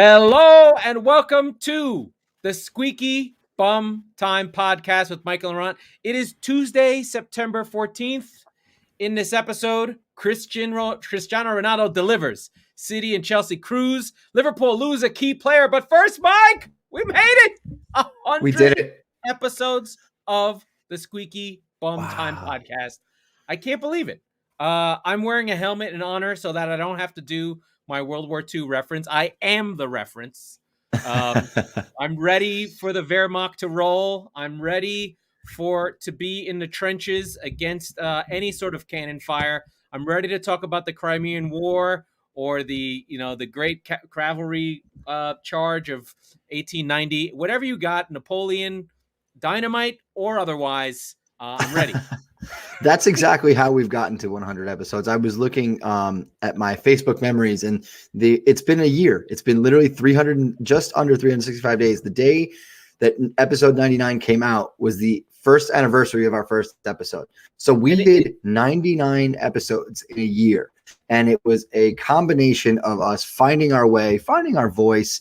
Hello and welcome to the Squeaky Bum Time Podcast with Michael and Ron. It is Tuesday, September 14th. In this episode, Cristiano Ronaldo delivers. City and Chelsea cruise. Liverpool lose a key player. But first, Mike, we made it. 100 We did it. episodes of the Squeaky Bum Time Podcast. I can't believe it. I'm wearing a helmet in honor so that I don't have to do my World War II reference. I am the reference. I'm ready for the Wehrmacht to roll. I'm ready to be in the trenches against any sort of cannon fire. I'm ready to talk about the Crimean War or the great cavalry charge of 1890. Whatever you got, Napoleon, dynamite or otherwise, I'm ready. That's exactly how we've gotten to 100 episodes. I was looking at my Facebook memories, and it's been a year. It's been literally just under 365 days. The day that episode 99 came out was the first anniversary of our first episode. So we did 99 episodes in a year, and it was a combination of us finding our way, finding our voice,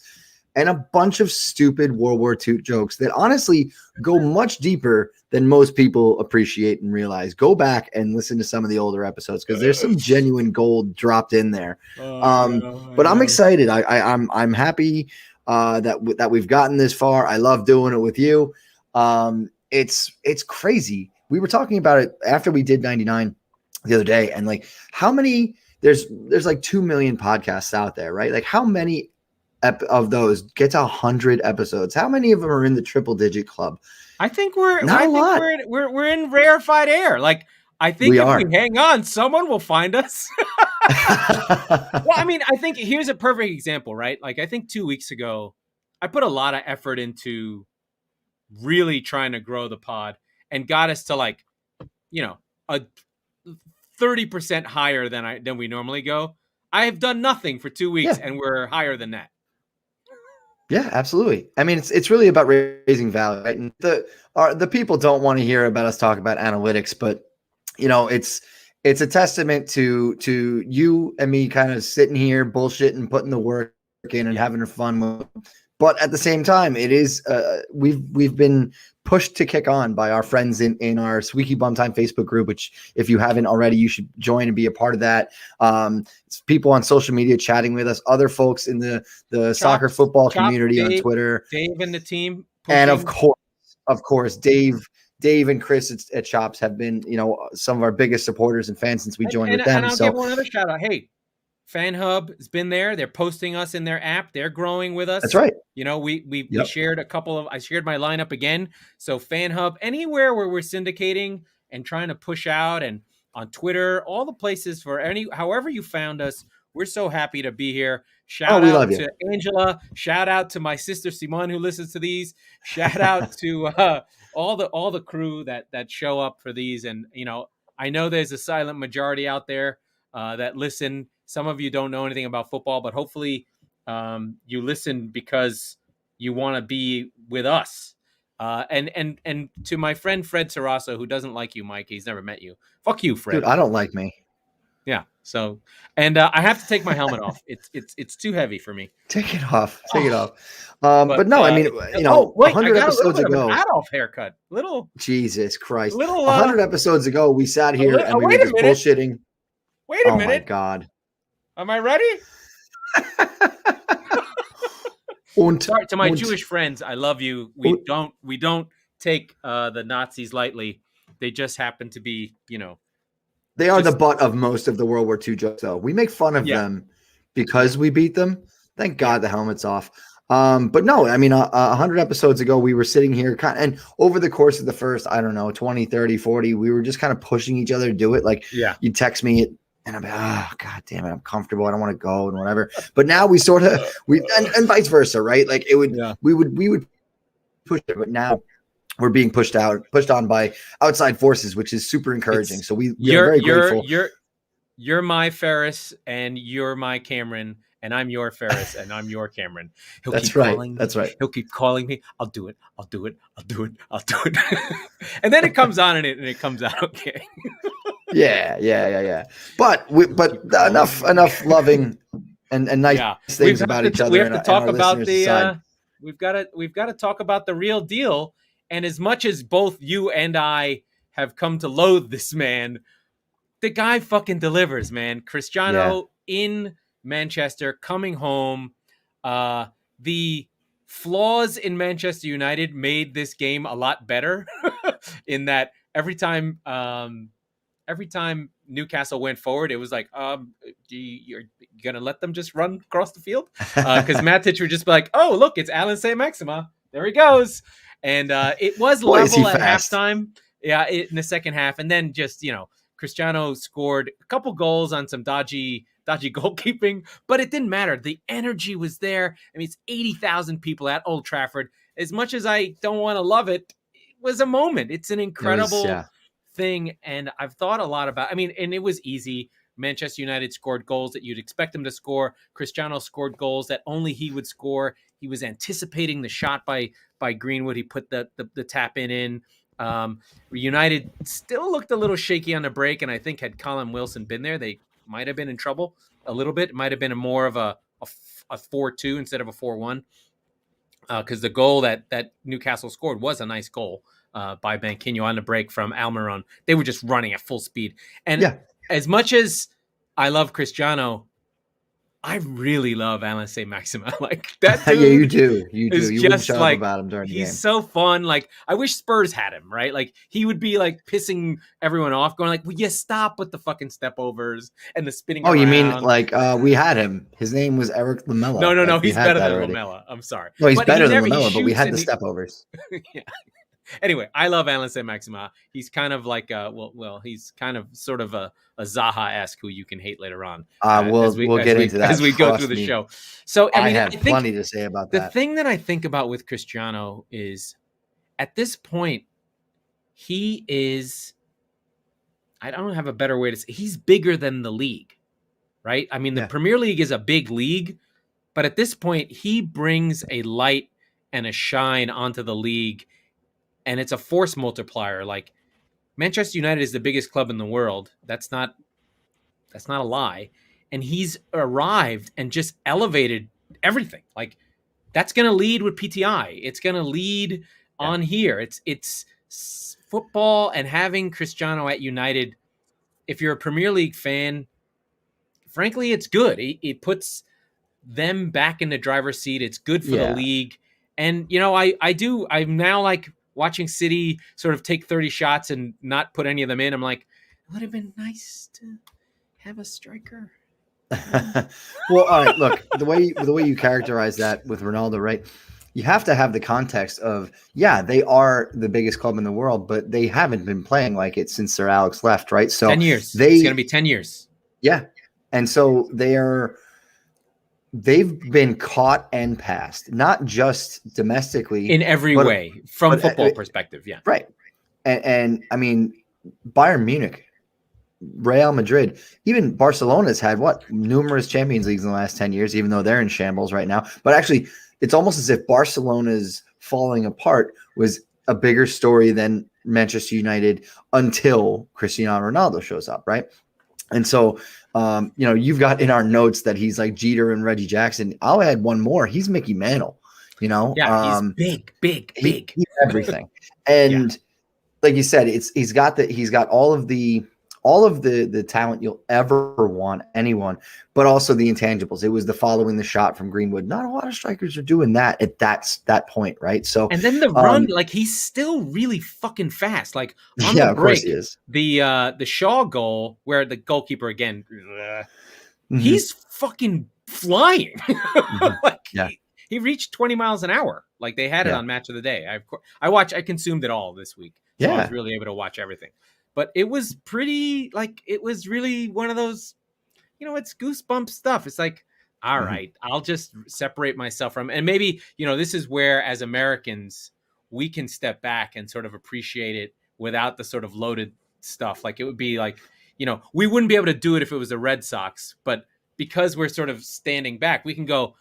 and a bunch of stupid World War II jokes that honestly go much deeper than most people appreciate and realize. Go back and listen to some of the older episodes because there's some genuine gold dropped in there. But I'm excited. I'm happy that we've gotten this far. I love doing it with you. It's crazy. We were talking about it after we did 99 the other day, and like how many there's like 2 million podcasts out there, right? Like how many of those get to 100 episodes? How many of them are in the triple digit club? I think we're in rarefied air. Like I think we hang on, someone will find us. Well, I mean, I think here's a perfect example, right? Like I think 2 weeks ago, I put a lot of effort into really trying to grow the pod and got us to like, a 30% higher than we normally go. I have done nothing for 2 weeks and we're higher than that. Yeah, absolutely. I mean, it's really about raising value, right? And the people don't want to hear about us talk about analytics, but it's a testament to you and me kind of sitting here bullshitting, putting the work in and having fun. But at the same time, it is we've been pushed to kick on by our friends in our Squeaky Bum Time Facebook group, which if you haven't already, you should join and be a part of that. It's people on social media chatting with us, other folks in the soccer football community on Twitter. Dave and the team. Pushing. And of course, Dave and Chris at Chops have been, some of our biggest supporters and fans since we joined with them. And I'll give one other shout out. Hey, Fan Hub has been there. They're posting us in their app. They're growing with us. That's right. We shared I shared my lineup again. So Fan Hub, anywhere where we're syndicating and trying to push out, and on Twitter, all the places however you found us, we're so happy to be here. Shout out to Angela. Shout out to my sister Simone who listens to these. Shout out to all the crew that show up for these. And I know there's a silent majority out there that listen. Some of you don't know anything about football, but hopefully you listen because you want to be with us. And to my friend Fred Sarasso, who doesn't like you, Mike, he's never met you. Fuck you, Fred. Dude, I don't like me. Yeah. So, and I have to take my helmet off. It's too heavy for me. Take it off. But no, I mean, 100 episodes ago, Adolf haircut. Jesus Christ. 100 episodes ago, we sat here and we were just bullshitting. Wait a minute. Oh my God. Am I ready? Sorry to my Jewish friends. I love you. We don't take the Nazis lightly. They just happen to be, They are the butt of most of the World War II jokes, though. We make fun of them because we beat them. Thank God the helmet's off. But no, I mean, 100 episodes ago, we were sitting here and over the course of the first, 20, 30, 40, we were just kind of pushing each other to do it. Like you'd text me and I'm like, oh, God damn it, I'm comfortable. I don't want to go and whatever. But now we sort of and vice versa, right? Like we would push it, but now we're being pushed on by outside forces, which is super encouraging. So we're very grateful. You're my Ferris and you're my Cameron, and I'm your Ferris and I'm your Cameron. That's right. He'll keep calling me. I'll do it. And then it comes on and it comes out okay. Yeah. But enough loving and nice things about each other. We have to talk about the. We've got to talk about the real deal. And as much as both you and I have come to loathe this man, the guy fucking delivers, man. Cristiano in Manchester, coming home. The flaws in Manchester United made this game a lot better in that every time Newcastle went forward, it was like, you're going to let them just run across the field? Because Matic would just be like, oh, look, it's Alan St. Maxima. There he goes. And it was level at halftime. Yeah, in the second half. And then just, Cristiano scored a couple goals on some dodgy goalkeeping, but it didn't matter. The energy was there. I mean, it's 80,000 people at Old Trafford. As much as I don't want to love it, it was a moment. It's an incredible thing. And I've thought a lot about, and it was easy. Manchester United scored goals that you'd expect them to score. Cristiano scored goals that only he would score. He was anticipating the shot by Greenwood. He put the tap in. United still looked a little shaky on the break, and I think had Colin Wilson been there, they might have been in trouble a little bit. It might have been more of a 4-2 instead of a 4-1, because the goal that Newcastle scored was a nice goal by Banquinho on the break from Almiron. They were just running at full speed. And as much as I love Cristiano, I really love Alan St. Maxima. Like that dude. Yeah, you do. You do. You just wouldn't like about him during the game. He's so fun. Like I wish Spurs had him, right? Like he would be like pissing everyone off, going like, "Will you stop with the fucking step overs and the spinning?" Oh, around? You mean like we had him? His name was Eric Lamela. No, he's better than Lamela. I'm sorry. No, he's better than Lamela, but we had the step overs. Yeah. Anyway, I love Alan St. Maxima. He's kind of like he's kind of sort of a Zaha-esque who you can hate later on. We'll get into that as we go through the show. So I have plenty to say about that. The thing that I think about with Cristiano is, at this point, he is. I don't have a better way to say. He's bigger than the league, right? I mean, the Premier League is a big league, but at this point, he brings a light and a shine onto the league. And it's a force multiplier. Like Manchester United is the biggest club in the world. That's not a lie. And he's arrived and just elevated everything. Like that's going to lead with PTI. It's going to lead on here. It's football, and having Cristiano at United. If you're a Premier League fan, frankly, it's good. It puts them back in the driver's seat. It's good for the league. And, I'm now like, watching City sort of take 30 shots and not put any of them in. I'm like, it would have been nice to have a striker. Well, all right, look, the way you characterize that with Ronaldo, right? You have to have the context of, they are the biggest club in the world, but they haven't been playing like it since Sir Alex left, right? So 10 years. It's going to be 10 years. Yeah. And so they've been caught and passed, not just domestically in every way from football perspective. Yeah. Right. And I mean, Bayern Munich, Real Madrid, even Barcelona's had numerous Champions Leagues in the last 10 years, even though they're in shambles right now. But actually it's almost as if Barcelona's falling apart was a bigger story than Manchester United until Cristiano Ronaldo shows up. Right. And so, you've got in our notes that he's like Jeter and Reggie Jackson. I'll add one more. He's Mickey Mantle, Yeah, he's big. He's everything. And like you said, he's got all of the talent you'll ever want, anyone, but also the intangibles. It was the following the shot from Greenwood. Not a lot of strikers are doing that at that point, right? So, and then the run, like he's still really fucking fast. Like on the break, of course he is. The Shaw goal where the goalkeeper again, he's fucking flying. He reached 20 miles an hour. Like they had it on Match of the Day. I consumed it all this week. So I was really able to watch everything. But it was it was really one of those, it's goosebump stuff. It's like, all right, I'll just separate myself from, and maybe, this is where as Americans, we can step back and sort of appreciate it without the sort of loaded stuff. Like it would be like, we wouldn't be able to do it if it was the Red Sox, but because we're sort of standing back, we can go,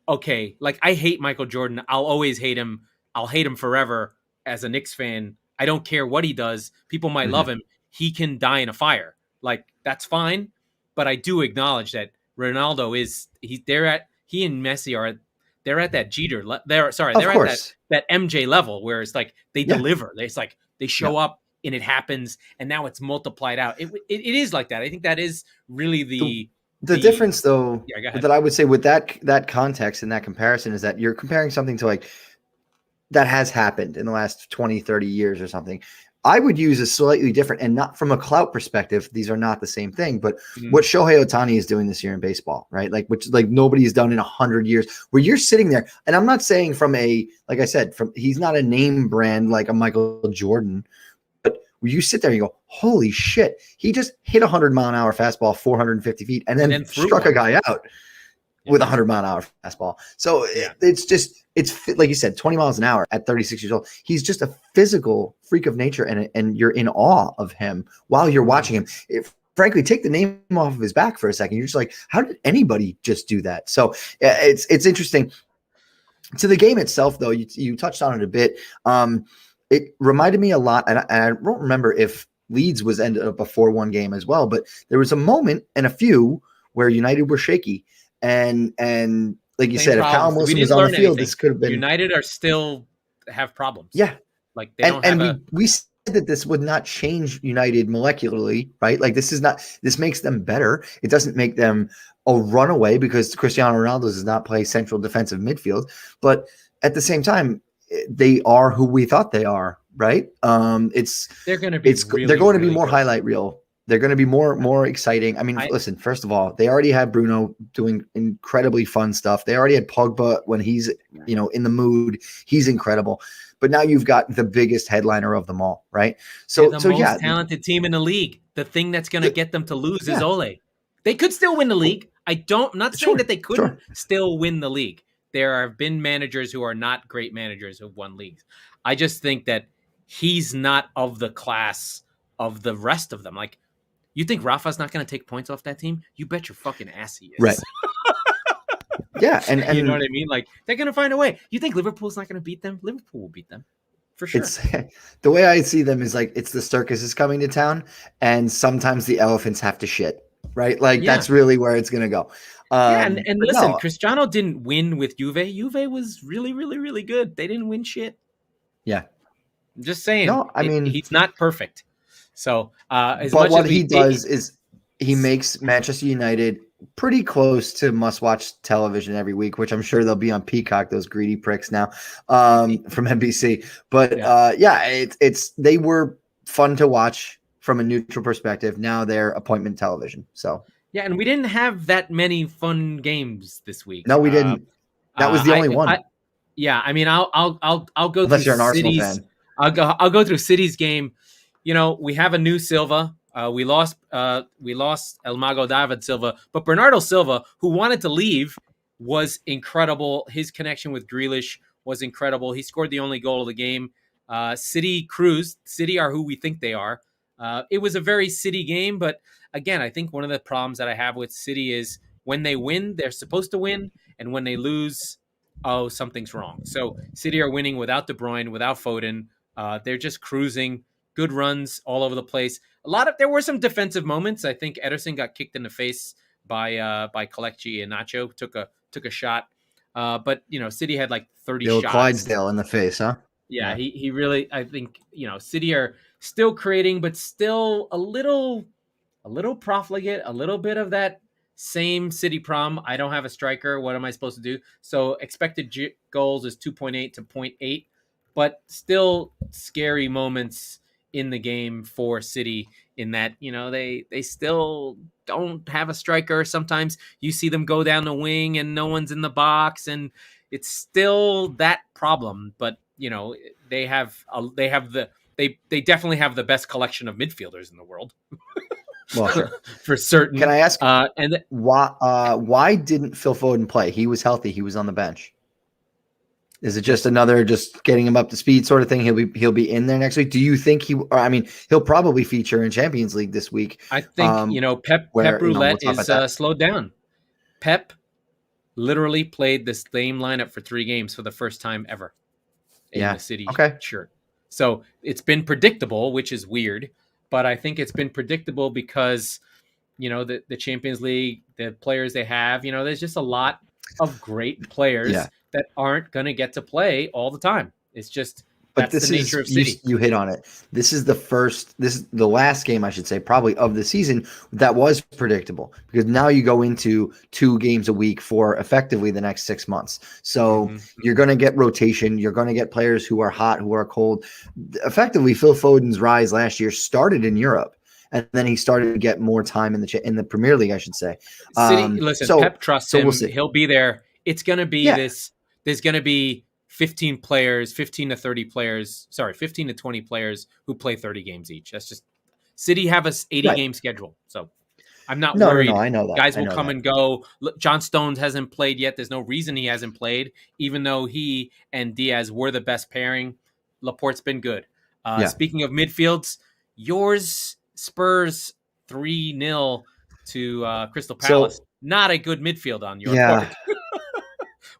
okay, like I hate Michael Jordan. I'll always hate him. I'll hate him forever as a Knicks fan. I don't care what he does. People might love him. He can die in a fire. Like, that's fine. But I do acknowledge that Ronaldo is he and Messi are they're at that Jeter they're Of at course. that MJ level where it's like they Yeah. deliver. It's like they show Yeah. up and it happens, and now it's multiplied out. It is like that. I think that is really The difference, though, Yeah, go ahead. that I would say with that context and that comparison is that you're comparing something to like that has happened in the last 20, 30 years or something. I would use a slightly different, and not from a clout perspective, these are not the same thing, but what Shohei Ohtani is doing this year in baseball, right? Like, which like nobody's done in 100 years, where you're sitting there, and I'm not saying from a, like I said, he's not a name brand like a Michael Jordan, but where you sit there and you go, holy shit, he just hit 100-mile-an-hour fastball 450 feet and then struck a guy out with a 100-mile-an-hour fastball. So it's like you said, 20 miles an hour at 36 years old. He's just a physical freak of nature, and you're in awe of him while you're watching him. Frankly, take the name off of his back for a second. You're just like, how did anybody just do that? So it's interesting. To the game itself, though, you touched on it a bit. It reminded me a lot, and I don't remember if Leeds was ended up a 4-1 game as well, but there was a moment and a few where United were shaky. And like you said, if Callum Wilson was on the field, this could have been. United are still have problems. Yeah. Like they don't have we said that this would not change United molecularly, right? Like this makes them better. It doesn't make them a runaway because Cristiano Ronaldo does not play central defensive midfield. But at the same time, they are who we thought they are, right? They're going to be they're going to be more highlight reel. They're going to be more exciting. I mean, listen, first of all, they already had Bruno doing incredibly fun stuff. They already had Pogba when he's, in the mood. He's incredible. But now you've got the biggest headliner of them all, right? So the most talented team in the league. The thing that's going to get them to lose is Ole. They could still win the league. I'm not saying that they couldn't still win the league. There have been managers who are not great managers who've won leagues. I just think that he's not of the class of the rest of them. Like, you think Rafa's not going to take points off that team? You bet your fucking ass he is. Right. Yeah, and you know what I mean? Like, they're going to find a way. You think Liverpool's not going to beat them? Liverpool will beat them. For sure. The way I see them is like it's the circus is coming to town, and sometimes the elephants have to shit, right? Like that's really where it's going to go. And listen, Cristiano didn't win with Juve. Juve was really, really, really good. They didn't win shit. Yeah. I'm just saying. No, I mean, he's not perfect. So, what he does is he makes Manchester United pretty close to must-watch television every week, which I'm sure they'll be on Peacock, those greedy pricks now, from NBC. But they were fun to watch from a neutral perspective. Now they're appointment television. So yeah, and we didn't have that many fun games this week. No, we didn't. That was the only one. I mean, I'll go unless through you're an Arsenal City's, fan. I'll go through City's game. We have a new Silva. We lost El Mago David Silva, but Bernardo Silva, who wanted to leave, was incredible. His connection with Grealish was incredible. He scored the only goal of the game. City cruised. City are who we think they are. It was a very City game, but again, I think one of the problems that I have with City is when they win, they're supposed to win, and when they lose, something's wrong. So City are winning without De Bruyne, without Foden. They're just cruising. Good runs all over the place. There were some defensive moments. I think Ederson got kicked in the face by Kelechi and Nacho, took a shot. But City had like 30 shots. Clydesdale in the face, huh? Yeah, he really, I think, City are still creating, but still a little profligate, a little bit of that same City problem. I don't have a striker. What am I supposed to do? So expected goals is 2.8 to 0.8, but still scary moments in the game for City in that, they still don't have a striker. Sometimes you see them go down the wing and no one's in the box, and it's still that problem. But, they definitely have the best collection of midfielders in the world. Well, sure. For certain. Can I ask why didn't Phil Foden play? He was healthy. He was on the bench. Is it just another getting him up to speed sort of thing? He'll be in there next week. Do you think he'll probably feature in Champions League this week? I think Pep Roulette is slowed down. Pep literally played the same lineup for 3 games for the first time ever in the City shirt. So it's been predictable, which is weird, but I think it's been predictable because the Champions League, the players they have. There's just a lot of great players that aren't going to get to play all the time. It's just But that's the nature of City. You hit on it. This is the last game, I should say, probably of the season that was predictable, because now you go into 2 games a week for effectively the next 6 months. So you're going to get rotation. You're going to get players who are hot, who are cold. Effectively, Phil Foden's rise last year started in Europe, and then he started to get more time in the Premier League, I should say. City, listen, Pep trusts him. He'll be there. It's going to be this. There's going to be 15 players, 15 to 30 players, 15 to 20 players who play 30 games each. That's just City have a 80 game schedule. So I'm not worried. No, I know that. Guys will come and go. Look, John Stones hasn't played yet. There's no reason he hasn't played, even though he and Diaz were the best pairing. Laporte's been good. Speaking of midfields, yours Spurs 3-0 to Crystal Palace. So, not a good midfield on your part.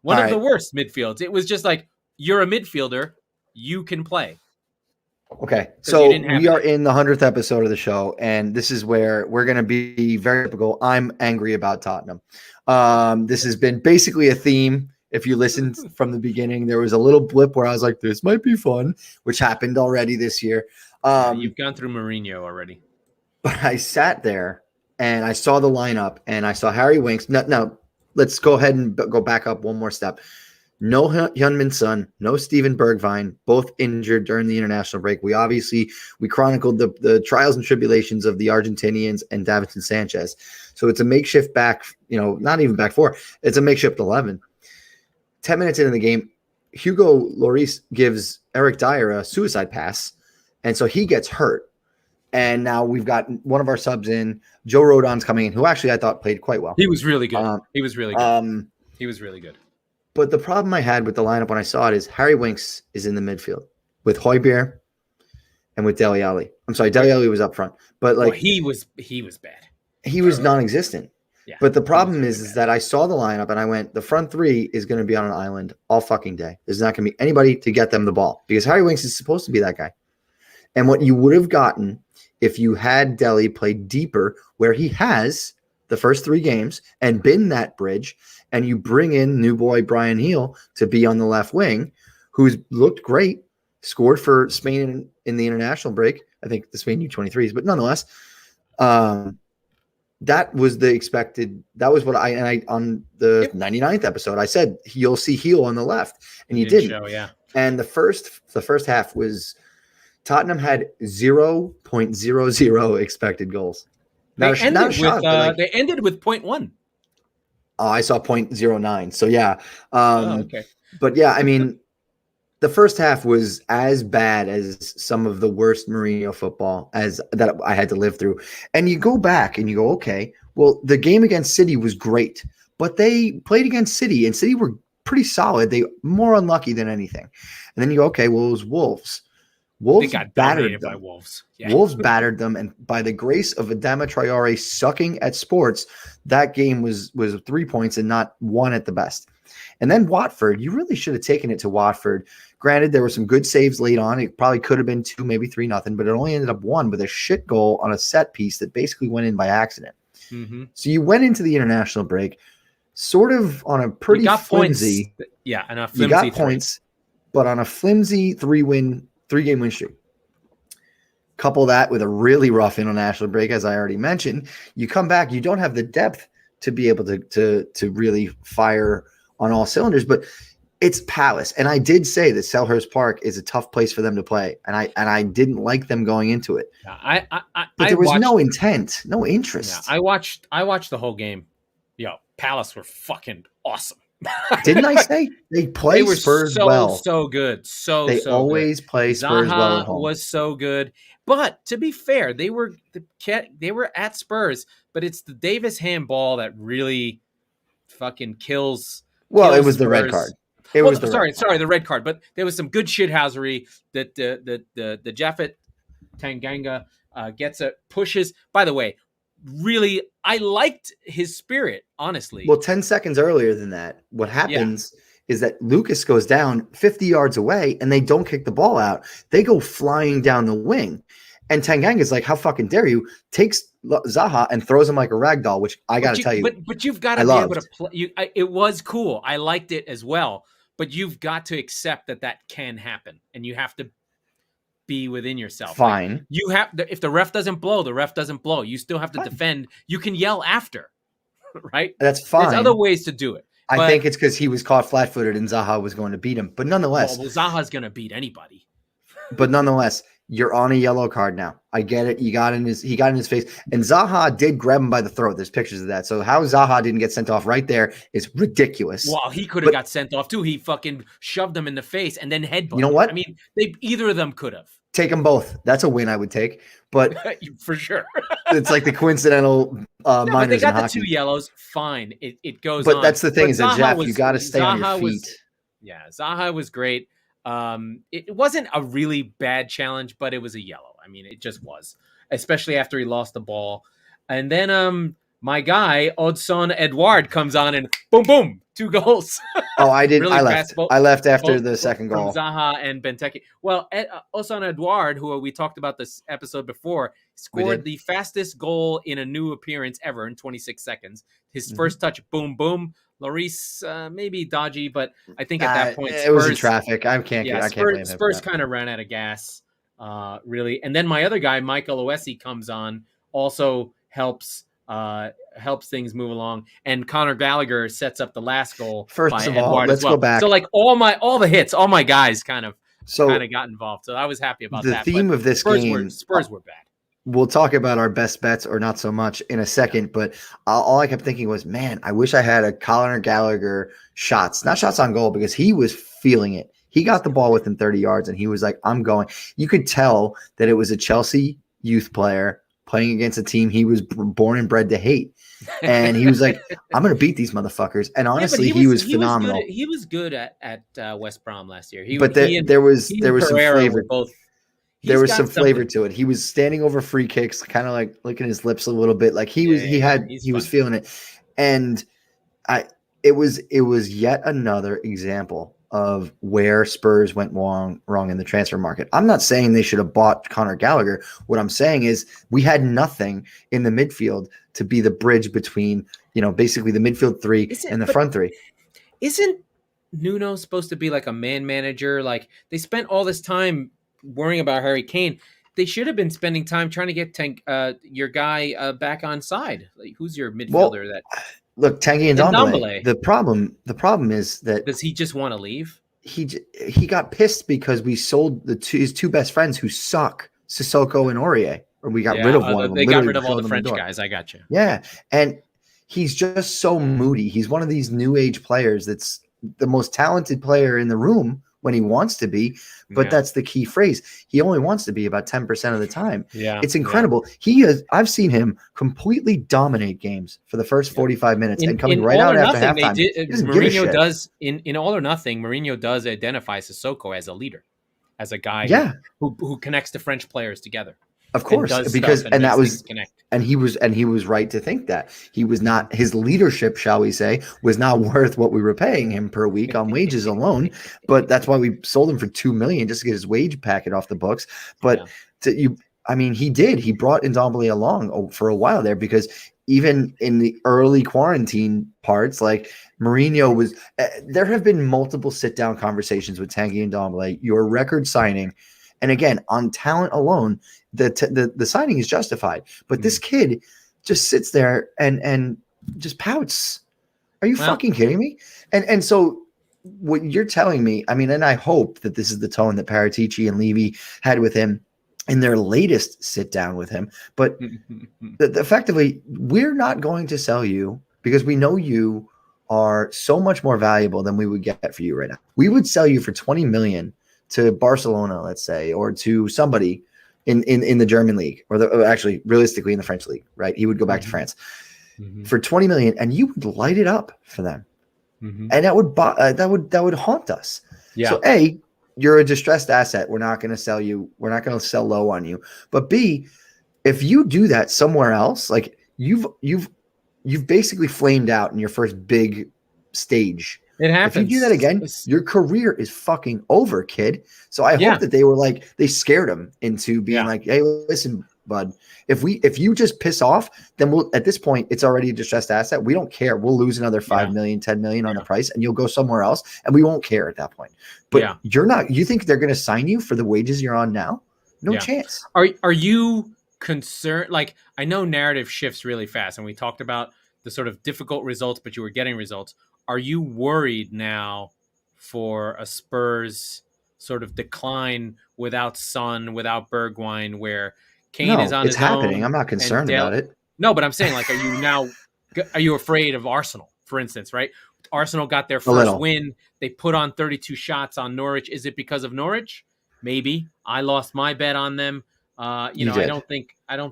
One of the worst midfields. It was just like, you're a midfielder, you can play. Okay, so we are in the 100th episode of the show, and this is where we're going to be very typical. I'm angry about Tottenham. This has been basically a theme. If you listened from the beginning, there was a little blip where I was like, this might be fun, which happened already this year. You've gone through Mourinho already. But I sat there, and I saw the lineup, and I saw Harry Winks. No, let's go ahead and go back up one more step. No Heung-min Son, no Steven Bergwijn, both injured during the international break. We chronicled the trials and tribulations of the Argentinians and Davinson Sanchez. So it's a makeshift back, not even back 4. It's a makeshift 11. 10 minutes into the game, Hugo Lloris gives Eric Dyer a suicide pass, and so he gets hurt. And now we've got one of our subs in. Joe Rodon's coming in, who actually I thought played quite well. He was really good. He was really good. But the problem I had with the lineup when I saw it is Harry Winks is in the midfield with Højbjerg and with Dele Alli. I'm sorry, Dele Alli was up front, but he was bad. He was non-existent. Yeah, but the problem is that I saw the lineup and I went, the front 3 is going to be on an island all fucking day. There's not going to be anybody to get them the ball, because Harry Winks is supposed to be that guy. And what you would have gotten if you had Dele play deeper, where he has the first 3 games and been that bridge, and you bring in new boy Brian Heel to be on the left wing, who's looked great, scored for Spain in the international break. I think the Spain U23s, but nonetheless, that was the expected. That was what I on the 99th episode, I said, you'll see Heel on the left, and you didn't. And the first half was Tottenham had 0.00 expected goals. They ended with 0.1. Oh, I saw 0.09. So yeah. Okay. But yeah, I mean, the first half was as bad as some of the worst Mourinho football as that I had to live through. And you go back and you go, okay, well, the game against City was great, but they played against City, and City were pretty solid. They more unlucky than anything. And then you go, okay, well, it was Wolves. Wolves got battered them. By Wolves. Yeah. Wolves battered them, and by the grace of Adama Traore sucking at sports, that game was 3 points and not 1 at the best. And then Watford, you really should have taken it to Watford. Granted, there were some good saves late on. It probably could have been 2, maybe 3-0, but it only ended up 1 with a shit goal on a set piece that basically went in by accident. Mm-hmm. So you went into the international break sort of on a pretty flimsy. Points. Yeah, and a flimsy. You got points, but on a flimsy 3-game win streak. Couple that with a really rough international break, as I already mentioned. You come back, you don't have the depth to be able to really fire on all cylinders, but it's Palace. And I did say that Selhurst Park is a tough place for them to play, and I didn't like them going into it. Yeah, but there was no intent, no interest. Yeah, I watched the whole game. Palace were fucking awesome. Didn't I say they play Spurs well? So good. They always play Spurs well at home. Was so good. But to be fair, they were at Spurs, but it's the Davis handball that really fucking kills. Well, it was the red card. The red card. But there was some good shithousery that the Jaffet Tanganga pushes. By the way, really, I liked his spirit, honestly. Well, 10 seconds earlier than that, what happens is that Lucas goes down 50 yards away, and they don't kick the ball out. They go flying down the wing. And Tanganga's like, how fucking dare you? Takes Zaha and throws him like a rag doll, which I got to tell you. But you've got to be able to play. It was cool. I liked it as well. But you've got to accept that can happen, and you have to be within yourself. Fine. Like, you have if the ref doesn't blow, the ref doesn't blow. You still have to defend. You can yell after, right? That's fine. There's other ways to do it. I think it's because he was caught flat-footed and Zaha was going to beat him. But nonetheless, well Zaha's going to beat anybody. But nonetheless, you're on a yellow card now. I get it. He got in his face, and Zaha did grab him by the throat. There's pictures of that. So how Zaha didn't get sent off right there is ridiculous. Well, he could have got sent off too. He fucking shoved him in the face and then headbutted. You know what? I mean, either of them could have. Take them both. That's a win I would take. But for sure, it's like the coincidental minors but they got in the 2 yellows. Fine, it goes. But on. that's the thing is that Jeff, you got to stay on your feet. Zaha was great. It wasn't a really bad challenge, but it was a yellow. I mean, it just was, especially after he lost the ball. And then my guy Odson Edouard comes on and boom, boom, 2 goals. Oh, I did. Really I left. I left after the second goal. Zaha and Benteke. Well, Odson Edouard, who we talked about this episode before, scored the fastest goal in a new appearance ever in 26 seconds. His first touch, boom, boom. Lloris, maybe dodgy, but I think at that point, Spurs, it was in traffic. I can't blame him. Spurs kind of ran out of gas, really. And then my other guy, Michael Oesi, comes on, also helps things move along. And Conor Gallagher sets up the last goal. First of all, let's go back. So like all my guys kind of got involved. So I was happy about that. The theme of this game, Spurs were bad. We'll talk about our best bets or not so much in a second, but all I kept thinking was, man, I wish I had a Conor Gallagher shots, not shots on goal, because he was feeling it. He got the ball within 30 yards and he was like, I'm going. You could tell that it was a Chelsea youth player playing against a team he was born and bred to hate. And he was like, I'm going to beat these motherfuckers. And honestly, he was phenomenal. He was good at West Brom last year. There was some flavor. There was some flavor to it. He was standing over free kicks, kind of like licking his lips a little bit. Like he was feeling it. And it was yet another example of where Spurs went wrong in the transfer market. I'm not saying they should have bought Conor Gallagher. What I'm saying is we had nothing in the midfield to be the bridge between, basically the midfield 3 and the front 3. Isn't Nuno supposed to be like a man manager? Like they spent all this time worrying about Harry Kane. They should have been spending time trying to get your guy back on side. Like, who's your midfielder? Look, Tanguy Ndombele. The problem is that does he just want to leave? He got pissed because we sold his 2 best friends who suck, Sissoko and Aurier, or we got rid of one of them. They got rid of all the French guys. I got you. Yeah, and he's just so moody. He's one of these new age players that's the most talented player in the room when he wants to be, but that's the key phrase. He only wants to be about 10% of the time. Yeah, it's incredible. I've seen him completely dominate games for the first 45 minutes and coming right out after halftime. Mourinho does in All or Nothing. Mourinho does identify Sissoko as a leader, as a guy who connects the French players together. Of course, because he was right to think that he was not, his leadership, shall we say, was not worth what we were paying him per week on wages alone. But that's why we sold him for $2 million just to get his wage packet off the books. But he brought Ndombele along for a while there, because even in the early quarantine parts, like Mourinho was, there have been multiple sit down conversations with Tanguy Ndombele, your record signing. And again, on talent alone, the signing is justified. But this kid just sits there and just pouts. Are you fucking kidding me? And so what you're telling me, I mean, and I hope that this is the tone that Paratici and Levy had with him in their latest sit down with him. But effectively, we're not going to sell you because we know you are so much more valuable than we would get for you right now. We would sell you for $20 million to Barcelona, let's say, or to somebody in the German league, or actually realistically in the French league, right? He would go back to France for $20 million, and you would light it up for them, and that would haunt us. Yeah. So A, you're a distressed asset. We're not going to sell you. We're not going to sell low on you. But B, if you do that somewhere else, like you've basically flamed out in your first big stage. It happens. If you do that again, your career is fucking over, kid. So I hope that they were like, they scared him into being like, hey, listen, bud. If you just piss off, then at this point, it's already a distressed asset. We don't care. We'll lose another 5 million, 10 million on the price, and you'll go somewhere else, and we won't care at that point. But you're not. You think they're going to sign you for the wages you're on now? No chance. Are you concerned? Like, I know narrative shifts really fast, and we talked about the sort of difficult results, but you were getting results. Are you worried now for a Spurs sort of decline without Son, without Bergwijn, where Kane is on his happening. own? I'm not concerned about it. No, but I'm saying, like, are you afraid of Arsenal, for instance, right? Arsenal got their first win. They put on 32 shots on Norwich. Is it because of Norwich? Maybe. I lost my bet on them. I don't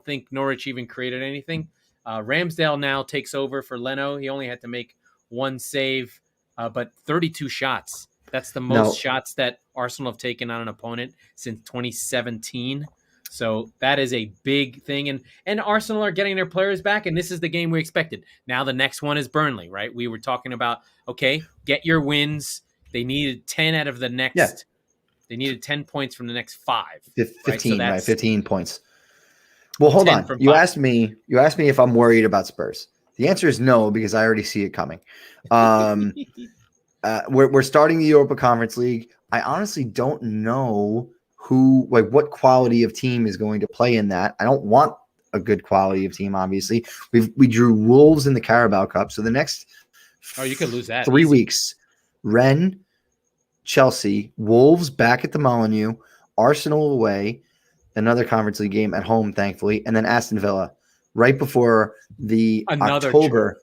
think Norwich even created anything. Ramsdale now takes over for Leno. He only had to make one save, but 32 shots. That's the most shots that Arsenal have taken on an opponent since 2017. So that is a big thing. And Arsenal are getting their players back, and this is the game we expected. Now the next one is Burnley, right? We were talking about, okay, get your wins. They needed 10 out of the next. Yeah. They needed 10 points from the next 5. 15, right? 15 points. Well, hold on. You asked me if I'm worried about Spurs. The answer is no, because I already see it coming. We're starting the Europa Conference League. I honestly don't know what quality of team is going to play in that. I don't want a good quality of team, obviously. We drew Wolves in the Carabao Cup. So the next you could lose that 3 weeks, Rennes, Chelsea, Wolves back at the Molineux, Arsenal away, another Conference League game at home, thankfully, and then Aston Villa right before the October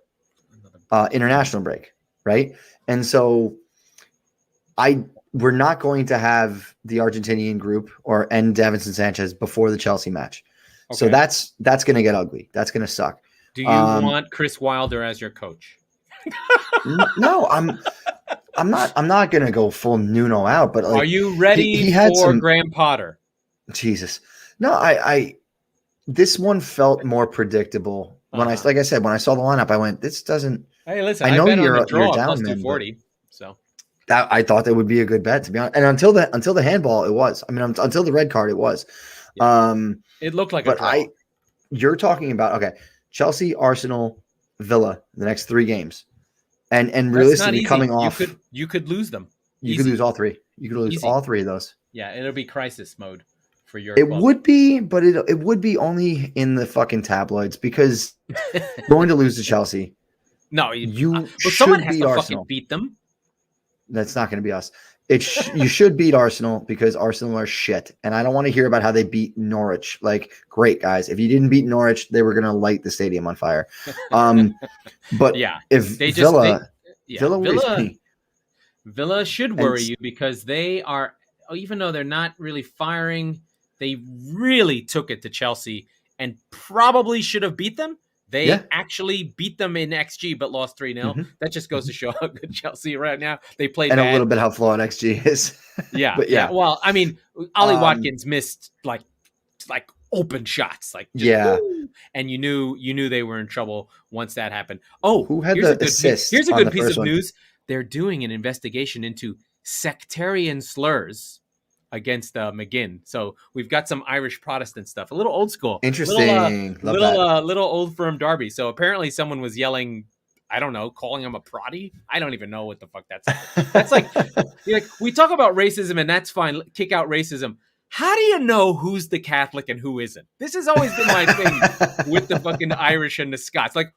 international break, right? And so we're not going to have the Argentinian group and Davinson Sanchez before the Chelsea match. Okay. So that's going to get ugly. That's going to suck. Do you want Chris Wilder as your coach? No, I'm not going to go full Nuno out, but are you ready for Graham Potter? Jesus. No, this one felt more predictable. When I saw the lineup, I went, this doesn't. Hey, listen, I know you're down, plus 240. So that I thought that would be a good bet, to be honest. And until the handball, it was. I mean, until the red card, it was. Yeah. It looked like a draw. You're talking about Chelsea, Arsenal, Villa, the next 3 games, and realistically coming off, you could lose them. You could lose all 3. You could lose all 3 of those. Yeah, it'll be crisis mode for your. It would be, but it would be only in the fucking tabloids, because going to lose to Chelsea. No, someone has to fucking beat them. That's not going to be us. You should beat Arsenal, because Arsenal are shit, and I don't want to hear about how they beat Norwich. Like, great guys, if you didn't beat Norwich, they were going to light the stadium on fire. But if Villa should worry you, because they are, even though they're not really firing, they really took it to Chelsea and probably should have beat them. They actually beat them in XG, but lost 3-0. Mm-hmm. That just goes to show how good Chelsea right now. They played and bad. a little bit how flawed XG is. Yeah, but yeah. Well, I mean, Ollie Watkins missed like open shots, and you knew they were in trouble once that happened. Oh, who had the assist? Here's a good piece of news. They're doing an investigation into sectarian slurs against McGinn. So we've got some Irish Protestant stuff, a little old school. Interesting. Little old firm derby. So apparently someone was yelling, I don't know, calling him a proddy. I don't even know what the fuck that's. That's like we talk about racism, and that's fine. Kick out racism. How do you know who's the Catholic and who isn't? This has always been my thing with the fucking Irish and the Scots. Like,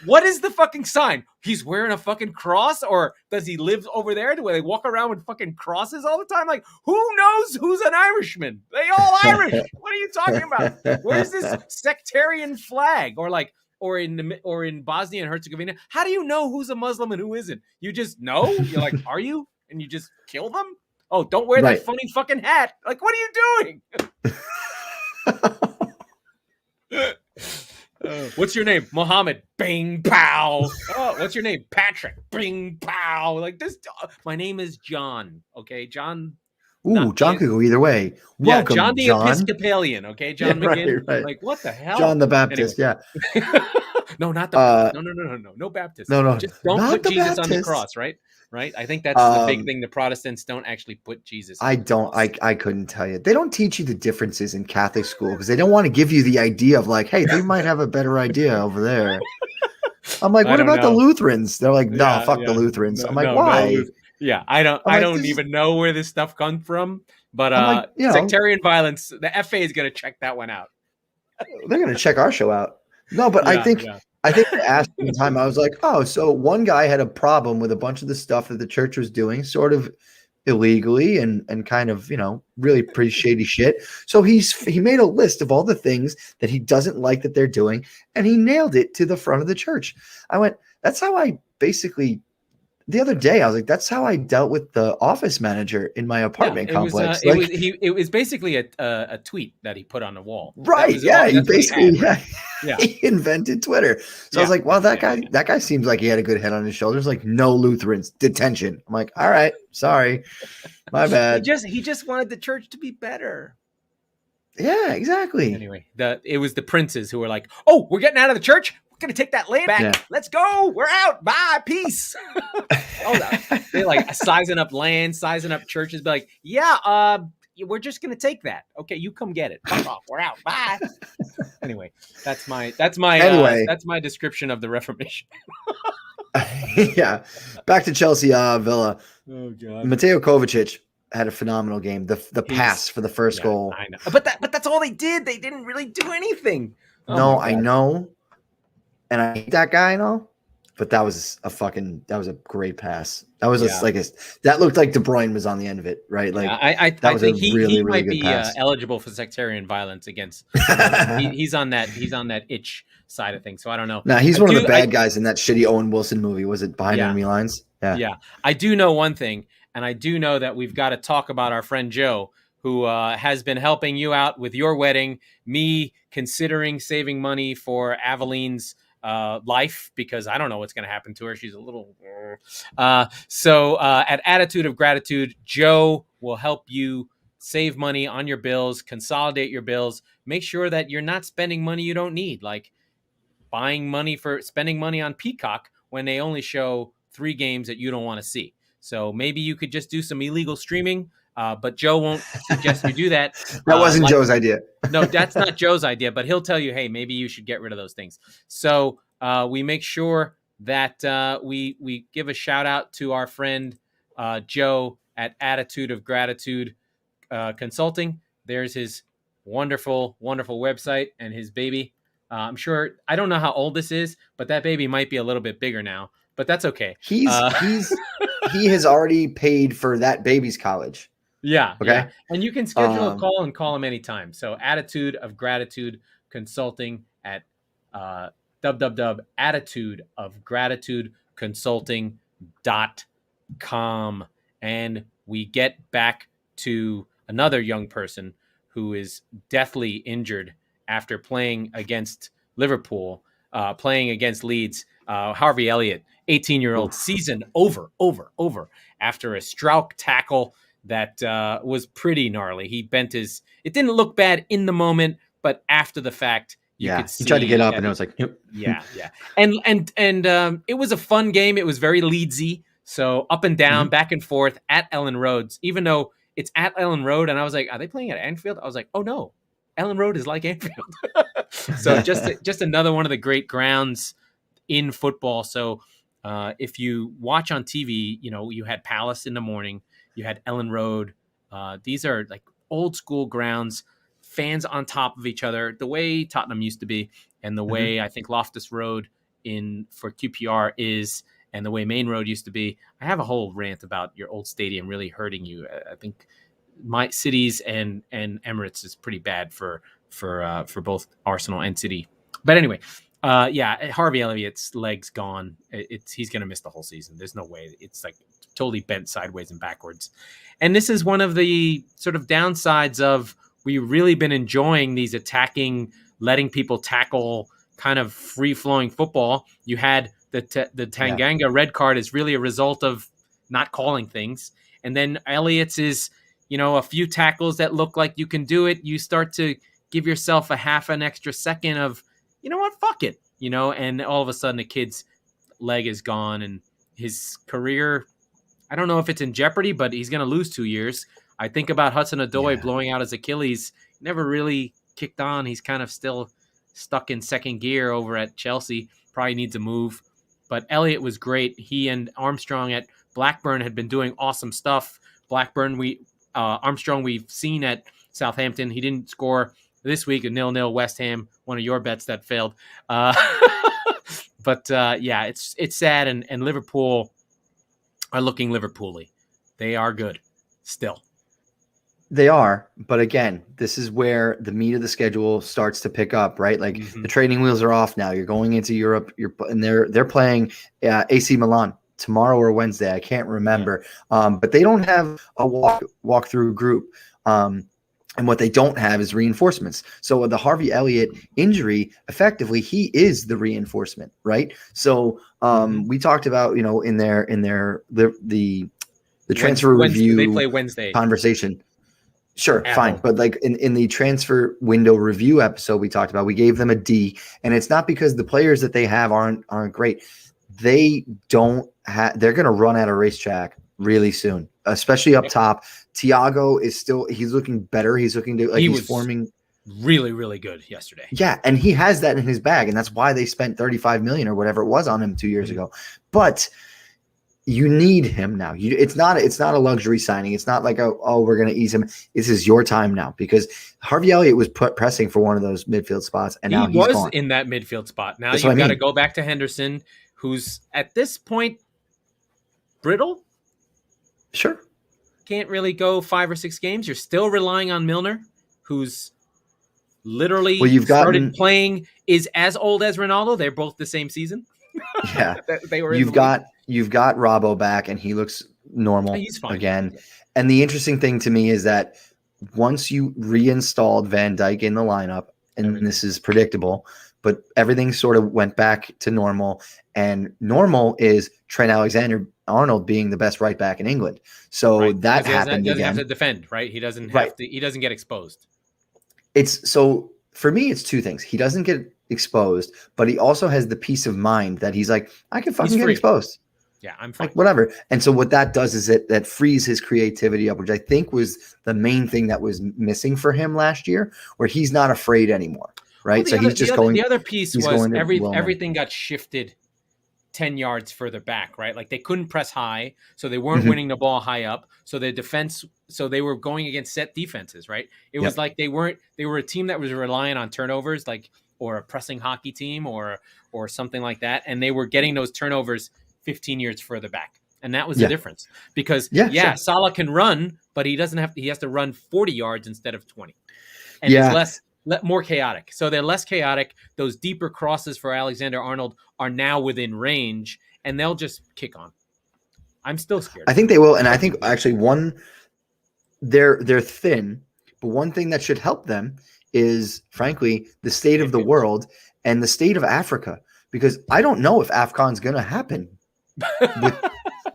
what is the fucking sign? He's wearing a fucking cross, or does he live over there where they walk around with fucking crosses all the time? Like, who knows who's an Irishman? They all Irish. What are you talking about? Where's this sectarian flag? Or in Bosnia and Herzegovina, how do you know who's a Muslim and who isn't? You just know? You're like, are you? And you just kill them? Oh, don't wear that funny fucking hat. Like, what are you doing? What's your name? Mohammed. Bing, pow. Oh, what's your name? Patrick. Bing, pow. Like this. My name is John. Okay, John. Ooh, John could go either way. Welcome, John the Episcopalian. Okay, John McGinn. Right. Like, what the hell? John the Baptist. Anyway. Yeah. No, not the. No Baptist. No. Just don't put Jesus Baptist on the cross. Right. right? I think that's the big thing. The Protestants don't actually put Jesus. I don't. I couldn't tell you. They don't teach you the differences in Catholic school because they don't want to give you the idea of like, hey, they might have a better idea over there. I'm like, what about the Lutherans? They're like, no, fuck the Lutherans. I'm like, why? I don't even know where this stuff comes from. But sectarian violence, the FA is going to check that one out. They're going to check our show out. No, but I think I asked one time, I was like, oh, so one guy had a problem with a bunch of the stuff that the church was doing, sort of illegally and kind of, really pretty shady shit. So he made a list of all the things that he doesn't like that they're doing, and he nailed it to the front of the church. I went, that's how I basically the other day, I was like, that's how I dealt with the office manager in my apartment complex. It was basically a tweet that he put on the wall. Right. Yeah. He basically he invented Twitter. So I was like, well, that guy seems like he had a good head on his shoulders. Like, no Lutherans, detention. I'm like, all right, sorry. My bad. He just wanted the church to be better. Yeah, exactly. Anyway, it was the princes who were like, oh, we're getting out of the church. We're going to take that land back. Yeah. Let's go. We're out. Bye. Peace. They're like sizing up land, sizing up churches. Be like, yeah, we're just going to take that. Okay, you come get it. Fuck off. We're out. Bye. Anyway, that's my description of the Reformation. Yeah. Back to Chelsea Villa. Oh God. Mateo Kovacic had a phenomenal game. The pass for the first goal. I know. But that's all they did. They didn't really do anything. No, I know. And I hate that guy and all, but that was a great pass. That was that looked like De Bruyne was on the end of it, right? Like I think he might be eligible for sectarian violence against. He's on that itch side of things. So I don't know. Nah, he's one of the bad guys in that shitty Owen Wilson movie. Was it Behind Enemy Lines? Yeah. I do know one thing, and I do know that we've got to talk about our friend Joe, who has been helping you out with your wedding. Me considering saving money for Aveline's life, because I don't know what's going to happen to her. She's a little so at Attitude of Gratitude, Joe will help you save money on your bills, consolidate your bills, make sure that you're not spending money you don't need, like spending money on Peacock when they only show 3 games that you don't want to see. So maybe you could just do some illegal streaming, but Joe won't suggest you do that. That wasn't Joe's idea. No, that's not Joe's idea, but he'll tell you, hey, maybe you should get rid of those things. So we make sure that we give a shout out to our friend Joe at Attitude of Gratitude Consulting. There's his wonderful, wonderful website and his baby. I'm sure, I don't know how old this is, but that baby might be a little bit bigger now, but that's okay. He has already paid for that baby's college. Yeah. Okay. Yeah. And you can schedule a call and call him anytime. So Attitude of Gratitude Consulting at www.attitudeofgratitudeconsulting.com. And we get back to another young person who is deathly injured after playing against Liverpool, playing against Leeds. Harvey Elliott, 18-year-old, season over after a Strauch tackle that was pretty gnarly. He bent it didn't look bad in the moment, but after the fact, you could see. He tried to get up and it was like, yeah. And it was a fun game. It was very Leedsy. So up and down, back and forth at Ellen Road, even though it's at Ellen Road. And I was like, are they playing at Anfield? I was like, oh no, Ellen Road is like Anfield. So just another one of the great grounds in football. So if you watch on TV, you had Palace in the morning, you had Ellen Road. These are like old school grounds, fans on top of each other, the way Tottenham used to be, and the way I think Loftus Road for QPR is, and the way Main Road used to be. I have a whole rant about your old stadium really hurting you. I think my Cities and Emirates is pretty bad for both Arsenal and City. But anyway, Harvey Elliott's leg's gone. He's going to miss the whole season. There's no way. It's like totally bent sideways and backwards. And this is one of the sort of downsides of we've really been enjoying these attacking, letting people tackle kind of free-flowing football. You had the Tanganga red card is really a result of not calling things. And then Elliott's is, a few tackles that look like you can do it. You start to give yourself a half an extra second of, you know what, fuck it, and all of a sudden the kid's leg is gone and his career I don't know if it's in jeopardy, but he's going to lose 2 years. I think about Hudson-Odoi blowing out his Achilles. Never really kicked on. He's kind of still stuck in second gear over at Chelsea. Probably needs a move. But Elliott was great. He and Armstrong at Blackburn had been doing awesome stuff. Armstrong we've seen at Southampton. He didn't score this week, a 0-0 West Ham, one of your bets that failed. But it's sad, and Liverpool are looking Liverpool-y. They are good still. They are, but again, this is where the meat of the schedule starts to pick up, right? Like the training wheels are off now. You're going into Europe. And they're playing AC Milan tomorrow or Wednesday. I can't remember, but they don't have a walk through group. And what they don't have is reinforcements. So with the Harvey Elliott injury, effectively, he is the reinforcement, right? So we talked about, in the transfer review. They play Wednesday conversation. Sure, fine. But like in the transfer window review episode we talked about, we gave them a D, and it's not because the players that they have aren't great. They're going to run out of racetrack really soon, especially up top. Thiago he's looking better. He's looking to he's forming really, really good yesterday. Yeah, and he has that in his bag, and that's why they spent $35 million or whatever it was on him 2 years ago. But you need him now. It's not a luxury signing. It's not like we're going to ease him. This is your time now, because Harvey Elliott was pressing for one of those midfield spots, and now he's gone. In that midfield spot. Now you've got to go back to Henderson, who's at this point brittle. Sure, can't really go 5 or 6 games. You're still relying on Milner, who's literally started playing, is as old as Ronaldo. They're both the same season. Yeah, you've got Robbo back, and he looks normal. He's fine again. Yeah. And the interesting thing to me is that once you reinstalled Van Dijk in the lineup, and this is predictable, but everything sort of went back to normal. And normal is Trent Alexander-Arnold being the best right back in England. So that happened. He doesn't have to defend, right? He doesn't have to. He doesn't get exposed. For me, it's two things. He doesn't get exposed, but he also has the peace of mind that he's like, I can fucking get exposed. Yeah, I'm fine. Like, whatever. And so what that does is that frees his creativity up, which I think was the main thing that was missing for him last year, where he's not afraid anymore, right? Well, the other piece was everything got shifted 10 yards further back, right? Like they couldn't press high, so they weren't winning the ball high up. So their defense, so they were going against set defenses, right? It was like they were a team that was relying on turnovers, or a pressing hockey team or something like that. And they were getting those turnovers 15 yards further back. And that was the difference, because Salah can run, but he has to run 40 yards instead of 20. And it's more chaotic. So they're less chaotic. Those deeper crosses for Alexander-Arnold are now within range, and they'll just kick on. I'm still scared. I think they will. And I think actually they're thin, but one thing that should help them is, frankly, the state of the world and the state of Africa, because I don't know if AFCON's going to happen.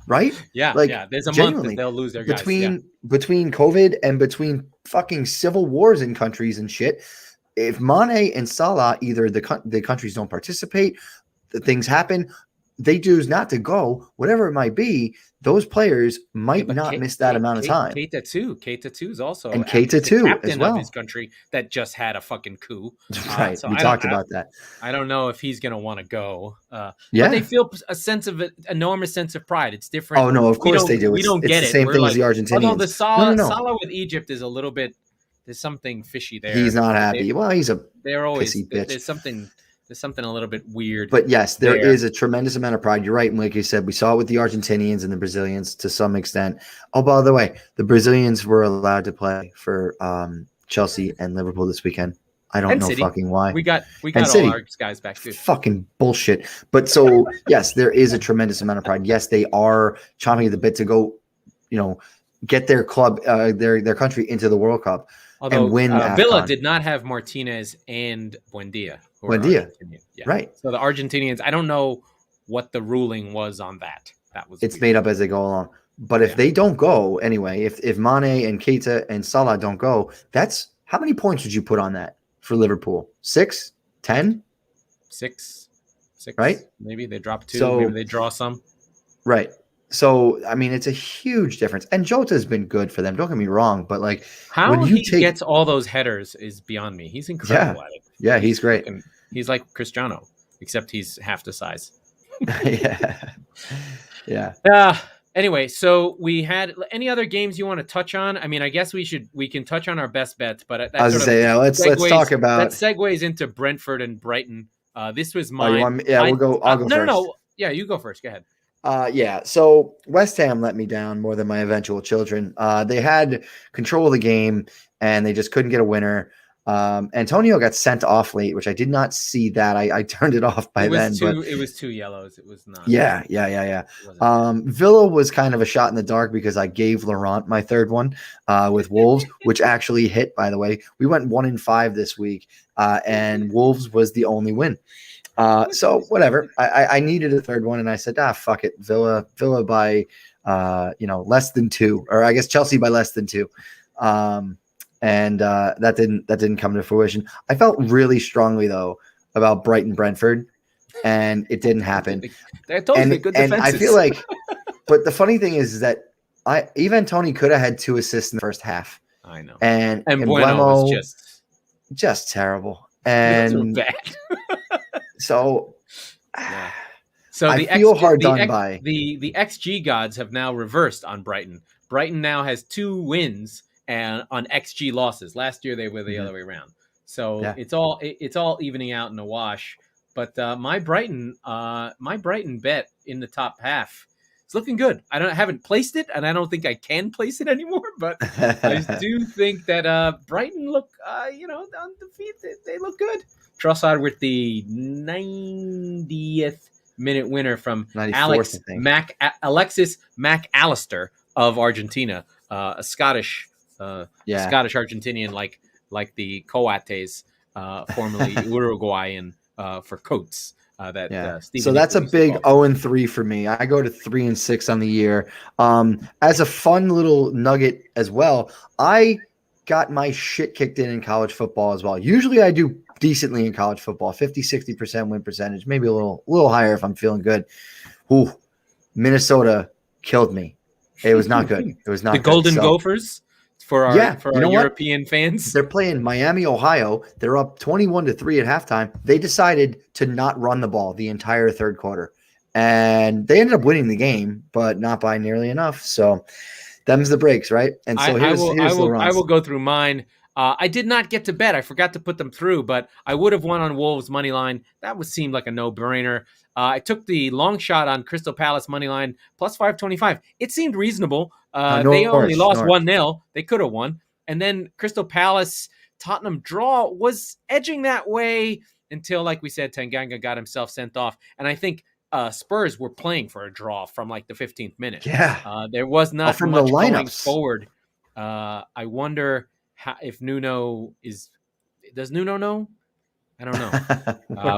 Right? Yeah. There's a month that they'll lose their guys. Between COVID and between fucking civil wars in countries and shit, if Mane and Salah, either the countries don't participate, the things happen, they choose not to go, whatever it might be, those players might not miss that amount of time. Keita too is also, and Keita too captain as well, of his country that just had a fucking coup. Right, so we talked about that. I don't know if he's going to want to go. But they feel enormous sense of pride. It's different. Oh no, of course they do. We don't get it. It's the same thing as the Argentinians. Although the Salah with Egypt is a little bit. There's something fishy there. He's not happy. He's a pissy bitch. There's something a little bit weird. But yes, there is a tremendous amount of pride. You're right. And like you said, we saw it with the Argentinians and the Brazilians to some extent. Oh, by the way, the Brazilians were allowed to play for Chelsea and Liverpool this weekend. I don't know fucking why. We got all our guys back too. Fucking bullshit. But so, yes, there is a tremendous amount of pride. Yes, they are chomping at the bit to go, get their club, their country into the World Cup. Although and win Villa did not have Martinez and Buendia. Right. So the Argentinians, I don't know what the ruling was on that. It's weird. Made up as they go along. But if they don't go anyway, if Mane and Keita and Salah don't go, that's how many points would you put on that for Liverpool? 6, 10, 6, right? Maybe they drop 2. So, maybe they draw some. Right. So, I mean, it's a huge difference. And Jota's been good for them. Don't get me wrong, but like when How you he take, gets all those headers is beyond me. He's yeah, incredible at it. yeah, he's great. He's like Cristiano, except he's half the size. Yeah, yeah. Anyway, so we had any other games you want to touch on? I mean, I guess we can touch on our best bets, but I was gonna say, yeah. Let's talk about that segues into Brentford and Brighton. This was Oh, you mine. want me? Yeah, we'll go. I'll go first. No. Yeah, you go first. Go ahead. Yeah. So West Ham let me down more than my eventual children. They had control of the game and they just couldn't get a winner. Antonio got sent off late, which I did not see that. I turned it off by then. It was 2 yellows. It was not. Yeah. Villa was kind of a shot in the dark because I gave Laurent my third one with Wolves, which actually hit, by the way. We went 1-5 this week, and Wolves was the only win. So whatever. I needed a third one, and I said, fuck it. Villa by less than 2, or I guess Chelsea by less than 2. And that didn't come to fruition. I felt really strongly though about Brighton Brentford, and it didn't happen. They're totally good defenses. And I feel like, but the funny thing is that Ivan Toney could have had 2 assists in the first half. I know. And Bueno was just terrible. And bad. So, yeah. So I feel hard done by the XG gods have now reversed on Brighton. Brighton now has 2 wins and on XG losses. Last year they were the other way around. So it's all evening out in the wash. But my Brighton bet in the top half, it's looking good. I haven't placed it, and I don't think I can place it anymore. But I do think that Brighton look, undefeated. They look good. Trossard with the 90th minute winner from Alexis McAllister of Argentina, a Scottish Argentinian like the Coates, formerly Uruguayan for Coates. So that's a big 0-3 for me. I go to 3-6 on the year. As a fun little nugget as well, I got my shit kicked in college football as well. Usually I do decently in college football, 50-60% win percentage, maybe a little higher if I'm feeling good. Ooh, Minnesota killed me. It was not good. It was not the good. Golden Gophers for our European fans. They're playing Miami, Ohio. They're up 21-3 at halftime. They decided to not run the ball the entire third quarter, and they ended up winning the game, but not by nearly enough. So them's the breaks, right? And so I will go through mine. I did not get to bet. I forgot to put them through, but I would have won on Wolves money line. That would seem like a no-brainer. I took the long shot on Crystal Palace money line plus 525. It seemed reasonable. They only lost 1-0. They could have won. And then Crystal Palace Tottenham draw was edging that way until, like we said, Tanganga got himself sent off. And I think Spurs were playing for a draw from like the 15th minute. Yeah. There was not from much the going lineups forward. I wonder if Nuno does Nuno know? I don't know.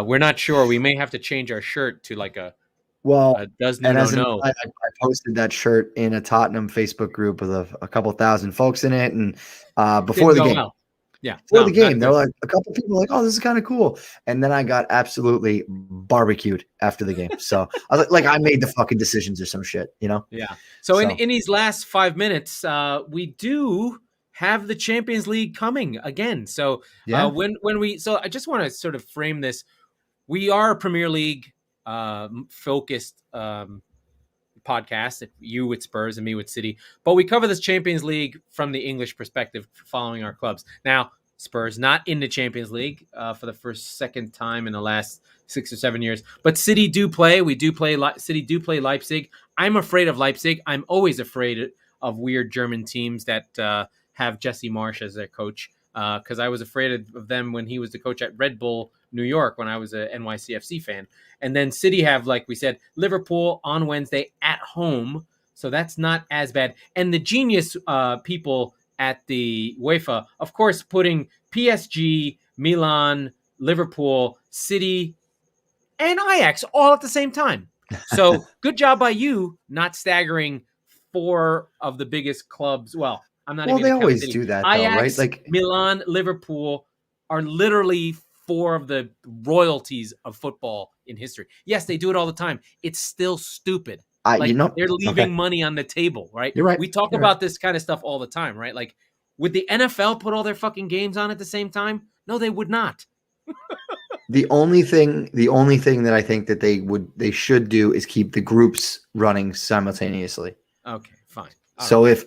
We're not sure. We may have to change our shirt to like does Nuno know? I posted that shirt in a Tottenham Facebook group with a couple thousand folks in it, and before the game. Well. Yeah. Before the game, there were like a couple people like, "Oh, this is kind of cool," and then I got absolutely barbecued after the game. So I was like, I made the fucking decisions or some shit, you know? Yeah. So in these last 5 minutes, we do have the Champions League coming again. So when we I just want to sort of frame this. We are a Premier League focused podcast, you with Spurs and me with City, but we cover this Champions League from the English perspective, following our clubs. Now, Spurs not in the Champions League for the second time in the last 6 or 7 years, but City do play. City do play Leipzig. I'm afraid of Leipzig. I'm always afraid of weird German teams that have Jesse Marsch as their coach, because I was afraid of them when he was the coach at Red Bull New York when I was a NYCFC fan. And then City have, like we said, Liverpool on Wednesday at home, so that's not as bad. And the genius people at the UEFA, of course, putting PSG, Milan, Liverpool, City, and Ajax all at the same time. So good job by you not staggering 4 of the biggest clubs. Well, I'm not even. Well, they always do that, Ajax, though, right? Like Milan, Liverpool are literally 4 of the royalties of football in history. Yes, they do it all the time. It's still stupid. Like they're leaving money on the table, right? You're right. We talk about this kind of stuff all the time, right? Like, would the NFL put all their fucking games on at the same time? No, they would not. The only thing that I think that they should do is keep the groups running simultaneously. Okay, fine. So if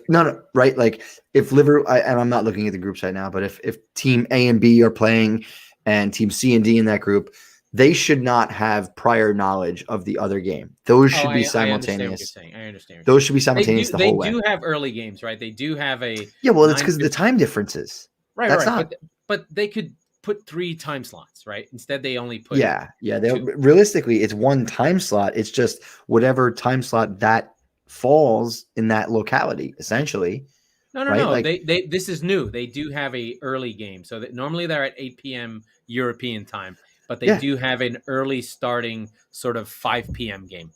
right, like if Liverpool, and I'm not looking at the groups right now, but if team A and B are playing and team C and D in that group, they should not have prior knowledge of the other game. Those should be simultaneous. I understand. Those should be simultaneous the whole way. They do have early games, right? They do have a well, it's because of the time differences. Right, that's right. But they could put 3 time slots, right? Instead, they only put realistically, it's 1 time slot. It's just whatever time slot that falls in that locality, essentially. No. Like, they this is new. They do have a early game, so that normally they're at 8 p.m. European time, but they do have an early starting sort of 5 p.m. game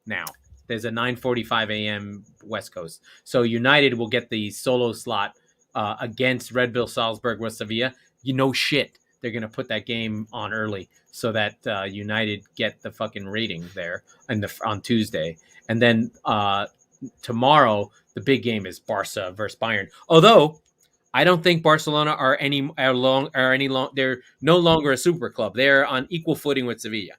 now. There's a 9:45 a.m. West Coast, so United will get the solo slot against Red Bull Salzburg with Sevilla. Shit, they're gonna put that game on early so that United get the fucking rating there on Tuesday. And then tomorrow, the big game is Barca versus Bayern. Although I don't think Barcelona are they're no longer a super club. They're on equal footing with Sevilla.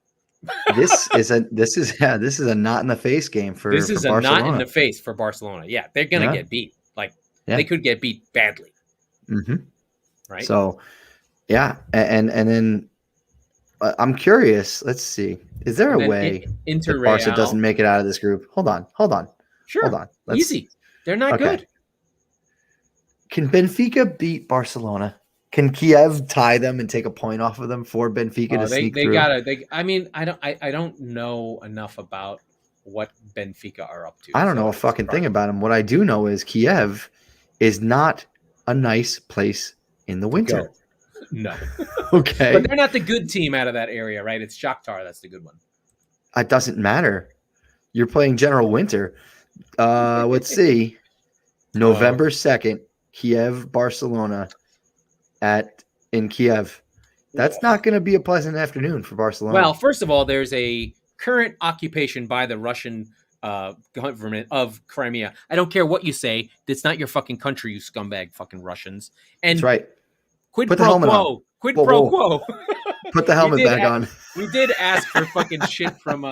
This is a not in the face game for Barcelona. Not in the face for Barcelona. Yeah, they're gonna get beat. Like they could get beat badly. Mm-hmm. Right. So and then I'm curious. Let's see. Is there a way that Barca doesn't make it out of this group? Hold on. Sure. Hold on. Easy. They're not good. Can Benfica beat Barcelona? Can Kiev tie them and take a point off of them for Benfica to sneak through? I don't know enough about what Benfica are up to. I don't know a fucking thing about them. What I do know is Kiev is not a nice place in the winter. No. Okay. But they're not the good team out of that area, right? It's Shakhtar. That's the good one. It doesn't matter. You're playing General Winter. Let's see. November 2nd, Kiev, Barcelona in Kiev. That's not going to be a pleasant afternoon for Barcelona. Well, first of all, there's a current occupation by the Russian government of Crimea. I don't care what you say. It's not your fucking country, you scumbag fucking Russians. And that's right. Quid pro quo. Quid pro quo. Put the helmet back on. We did ask for fucking shit from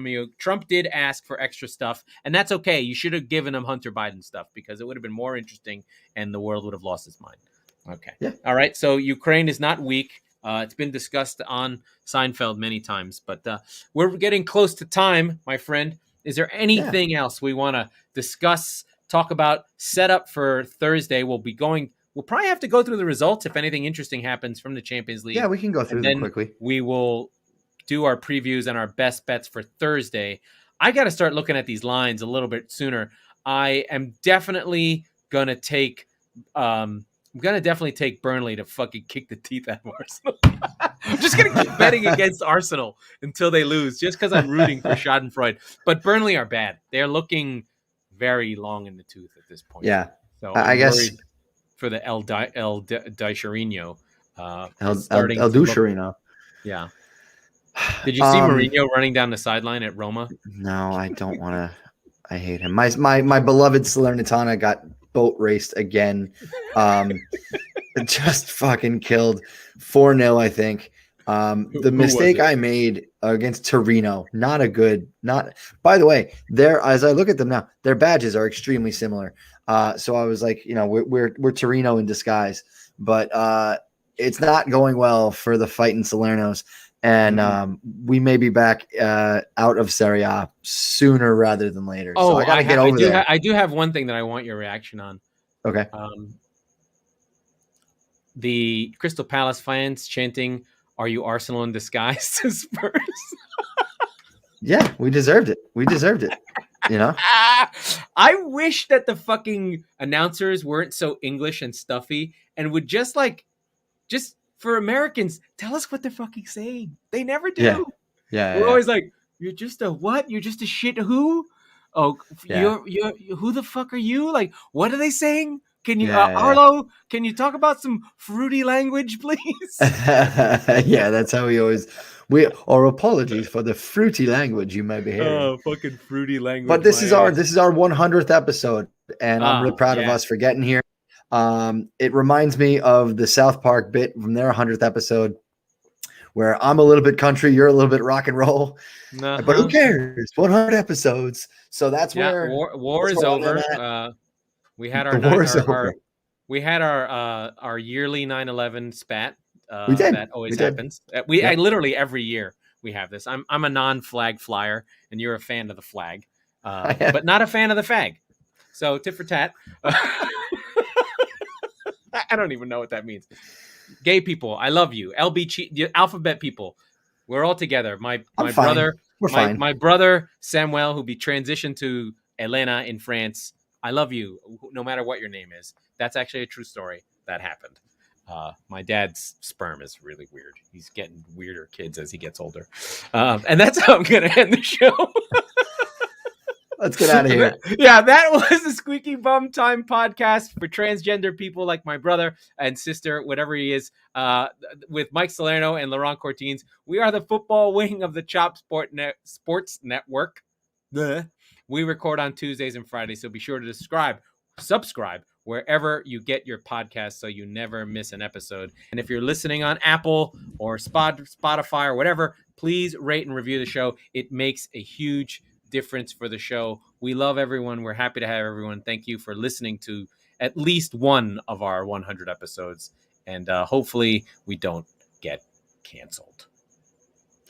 you. Trump did ask for extra stuff, and that's okay. You should have given him Hunter Biden stuff because it would have been more interesting and the world would have lost its mind. Okay. Yeah. All right. So Ukraine is not weak. It's been discussed on Seinfeld many times, but we're getting close to time, my friend. Is there anything else we want to discuss, talk about, set up for Thursday? We'll probably have to go through the results if anything interesting happens from the Champions League. Yeah, we can go through them quickly. We will do our previews and our best bets for Thursday. I got to start looking at these lines a little bit sooner. I am definitely going to take Burnley to fucking kick the teeth out of Arsenal. I'm just going to keep betting against Arsenal until they lose just because I'm rooting for Schadenfreude. But Burnley are bad. They're looking very long in the tooth at this point. Yeah. So I guess for the El Dicharino. El Ducherino. Yeah. Did you see Mourinho running down the sideline at Roma? No, I don't want to. I hate him. My beloved Salernitana got boat raced again. Just fucking killed 4-0, I think. The mistake I made against Torino, not. By the way, as I look at them now, their badges are extremely similar. So I was like, we're Torino in disguise, but it's not going well for the fighting Salernos. And we may be back out of Serie A sooner rather than later. Oh, so I got to get over there. I do have one thing that I want your reaction on. Okay. The Crystal Palace fans chanting, "Are you Arsenal in disguise?" to Spurs. Yeah, we deserved it. I wish that the fucking announcers weren't so English and stuffy and would just for Americans, tell us what they're fucking saying. They never do. Yeah. We're always like, "You're just a what? You're just a shit who? Oh, you're who the fuck are you? Like, what are they saying? Can you, Arlo? Can you talk about some fruity language, please?" Yeah, that's how we always Our apologies for the fruity language you may be hearing. Oh, fucking fruity language. But this is our 100th episode, and I'm really proud of yeah. us for getting here. It reminds me of the South Park bit from their 100th episode, where I'm a little bit country, you're a little bit rock and roll, but who cares? 100 episodes, so that's where war is over. We had our yearly 9/11 spat. We did. That always happens. I literally every year we have this. I'm a non-flag flyer, and you're a fan of the flag, but not a fan of the fag. So tit for tat. I don't even know what that means. Gay people, I love you. Alphabet people, we're all together. My brother, my brother Samuel, who be transitioned to Elena in France. I love you, no matter what your name is. That's actually a true story that happened. My dad's sperm is really weird. He's getting weirder kids as he gets older. And that's how I'm going to end the show. Let's get out of here. Yeah, that was the Squeaky Bum Time Podcast for transgender people like my brother and sister, whatever he is, with Mike Salerno and Laurent Cortines. We are the football wing of the Chop Sports Network. We record on Tuesdays and Fridays, so be sure to subscribe wherever you get your podcast so you never miss an episode. And if you're listening on Apple or Spotify or whatever, please rate and review the show. It makes a huge difference for the show. We love everyone. We're happy to have everyone. Thank you for listening to at least one of our 100 episodes. And hopefully we don't get canceled.